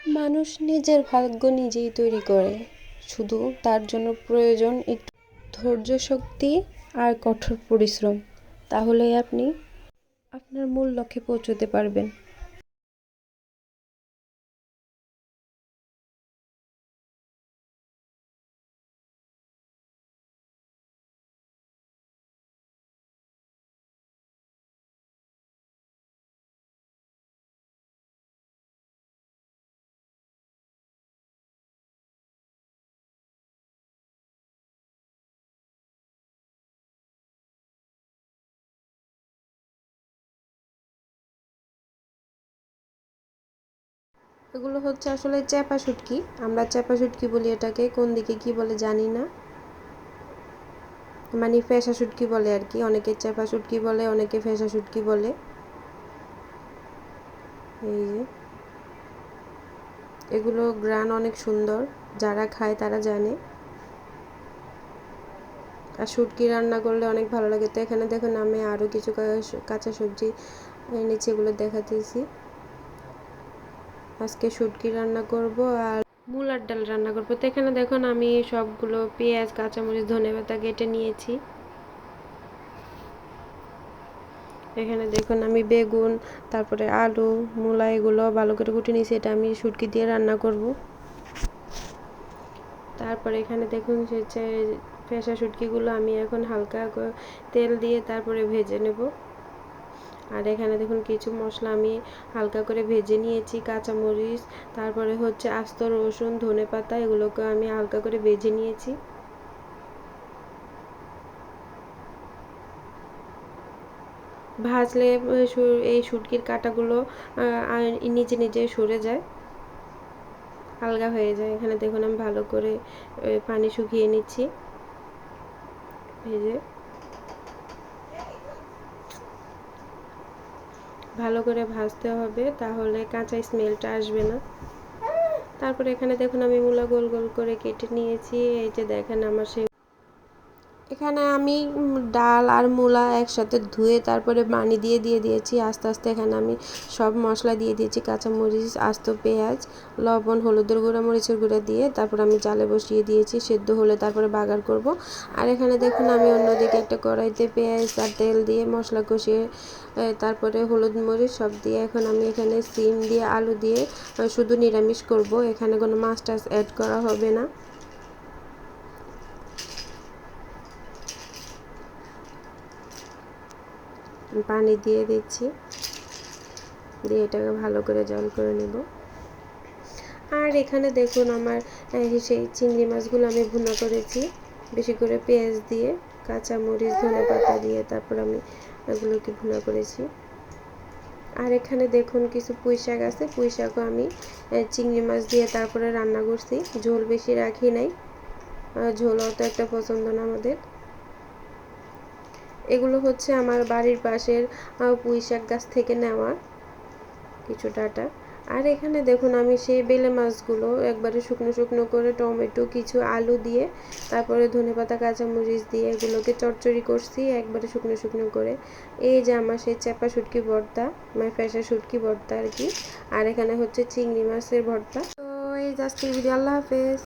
মানুষ নিজের ভাগ্য নিজেই তৈরি করে, শুধু তার জন্য প্রয়োজন একটু ধৈর্য শক্তি আর কঠোর পরিশ্রম। তাহলেই আপনি আপনার মূল লক্ষ্যে পৌঁছতে পারবেন। এগুলো হচ্ছে আসলে চ্যাপা শুটকি, আমরা চ্যাপা শুটকি বলি এটাকে, কোন দিকে কি বলে জানি না, মানে ফেসা শুটকি বলে আর কি, অনেকে চ্যাপা শুটকি বলে, অনেকে ফেসা শুটকি বলে। এই যে এগুলো গ্রান অনেক সুন্দর, যারা খায় তারা জানে। আর শুটকি রান্না করলে অনেক ভালো লাগে। তো এখানে দেখুন আমি আরও কিছু কাঁচা সবজি এনেছি, এগুলো দেখাতেছি। আজকে শুটকি রান্না করব আর মূলার ডাল রান্না করবো। তো এখানে দেখুন আমি সবগুলো পেঁয়াজ, কাঁচামরিচ, ধনেপাতা কেটে নিয়েছি। এখানে দেখুন আমি বেগুন, তারপরে আলু, মূলা এগুলো ভালো করে কুটে নিয়েছি, এটা আমি শুটকি দিয়ে রান্না করব। তারপরে এখানে দেখুন যে ফেসা শুটকিগুলো আমি এখন হালকা তেল দিয়ে তারপরে ভেজে নেব। আর এখানে দেখুন কিছু মশলা আমি হালকা করে ভেজে নিয়েছি, কাঁচামরিচ, তারপরে হচ্ছে আস্ত রসুন, ধনেপাতা, এগুলোকে আমি হালকা করে ভেজে নিয়েছি। ভাজলে এই শুটকির কাঁটাগুলো নিজে নিজে সরে যায়, আলগা হয়ে যায়। এখানে দেখুন আমি ভালো করে পানি শুকিয়ে নিচ্ছি ভেজে, ভালো করে ভাজতে হবে, তাহলে কাঁচা স্মেলটা আসবে না। তারপরে এখানে দেখুন আমি মূলা গোল গোল করে কেটে নিয়েছি। এই যে দেখেন আমার সেই, এখানে আমি ডাল আর মূলা একসাথে ধুয়ে তারপরে পানি দিয়ে দিয়েছি। আস্তে আস্তে এখানে আমি সব মশলা দিয়ে দিয়েছি, কাঁচামরিচ, আস্ত পেঁয়াজ, লবণ, হলুদের গুঁড়া, মরিচের গুঁড়া দিয়ে তারপর আমি জালে বসিয়ে দিয়েছি, সেদ্ধ হলে তারপরে বাগার করব। আর এখানে দেখুন আমি অন্যদিকে একটা কড়াইতে পেঁয়াজ আর তেল দিয়ে মশলা কষিয়ে তারপরে হলুদ মরিচ সব দিয়ে এখন আমি এখানে সিম দিয়ে আলু দিয়ে শুধু নিরামিষ করব, এখানে কোনো মাছ টাছ অ্যাড করা হবে না। পানি দিয়ে দিচ্ছি, দিয়ে এটাকে ভালো করে জল করে নেব। আর এখানে দেখুন আমার সেই চিংড়ি মাছগুলো আমি ভুনা করেছি, বেশি করে পেঁয়াজ দিয়ে, কাঁচামরিচ, ধনেপাতা দিয়ে তারপর আমি এগুলোকে ভুনা করেছি। আর এখানে দেখুন কিছু পুঁই শাক আছে, পুঁই শাকও আমি চিংড়ি মাছ দিয়ে তারপরে রান্না করছি, ঝোল বেশি রাখি নাই, ঝোল অত একটা পছন্দ না আমাদের। এগুলো হচ্ছে আমার বাড়ির পাশের পুঁই শাক গাছ থেকে নেওয়া কিছু ডাঁটা। আর এখানে দেখুন আমি সেই বেলে মাছগুলো একবারে শুকনো শুকনো করে টমেটো, কিছু আলু দিয়ে তারপরে ধনেপাতা, কাঁচামরিচ দিয়ে এগুলোকে চচ্চড়ি করছি একবারে শুকনো শুকনো করে। এই যে আমার সেই চ্যাপা শুটকি ভর্তা, মানে ফ্যাসা শুটকি ভর্তা আর কি। আর এখানে হচ্ছে চিংড়ি মাছের ভর্তা। তো এই যে আজকের ভিডিও, আল্লাহ হাফেজ।